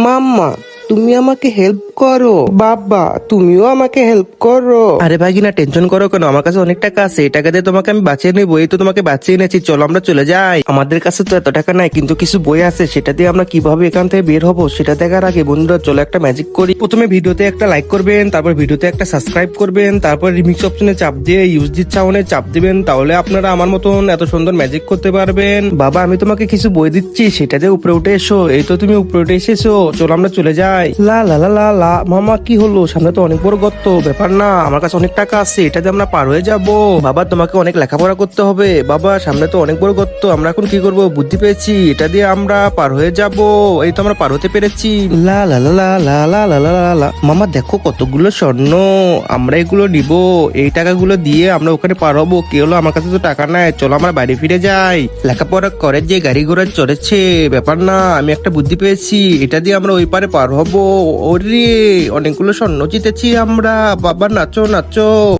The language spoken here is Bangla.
মাম্মা, তুমি আমাকে হেল্প করো। বাবা, তুমিও আমাকে হেল্প করো। আরে ভাগিনা, টেনশন করো কেন? আমার কাছে অনেক টাকা আছে, এই টাকা দিয়ে তোমাকে আমি বাঁচিয়ে নেবো। এই তো তোমাকে বাঁচিয়ে এনেছি, চলো আমরা চলে যাই। আমাদের কাছে তো এত টাকা নাই, কিন্তু কিছু বই আছে, সেটা দিয়ে আমরা কিভাবে এখান থেকে বের হবো সেটা দেখার আগে বন্ধুরা চলো একটা ম্যাজিক করি। প্রথমে ভিডিওতে একটা লাইক করবেন, তারপর ভিডিওতে একটা সাবস্ক্রাইব করবেন, তারপর রিমিক্স অপশনে চাপ দিয়ে ইউজ দিস সাউন্ডে চাপ দিবেন, তাহলে আপনারা আমার মতন এত সুন্দর ম্যাজিক করতে পারবেন। বাবা, আমি তোমাকে কিছু বই দিচ্ছি, সেটা দিয়ে উপরে উঠে এসো। এই তো তুমি উপরে উঠে এসেছো, চলো আমরা চলে যাই। লা লা লা লা লা, মামা কি হলো? সামনে তো অনেক বড় গর্ত। ব্যাপার না, আমার কাছে অনেক টাকা আছে, এটাতে আমরা পার হয়ে যাব। বাবা, তোমাকে অনেক লেখাপড়া করতে হবে। বাবা, সামনে তো অনেক বড় গর্ত, আমরা এখন কি করব? বুদ্ধি পেয়েছি, এটা দিয়ে আমরা পার হয়ে যাব। এই তো আমরা পার হতে পেরেছি। লা লা লা লা লা লা লা লা লা লা। মামা দেখো কতগুলো স্বর্ণ, আমরা এগুলো নিব। এই টাকাগুলো দিয়ে আমরা ওখানে পার হবো। কি হলো? আমার কাছে তো টাকা নাই, চলো আমরা বাড়ি ফিরে যাই। লেখাপড়া করে যে গাড়ি ঘোড়া চড়েছে, ব্যাপার না, আমি একটা বুদ্ধি পেয়েছি, এটা দিয়ে আমরা ওই পারে পার হবো। ওরে, অনেকগুলো স্বর্ণ জিতেছি আমরা। বাবা, নাচো নাচো।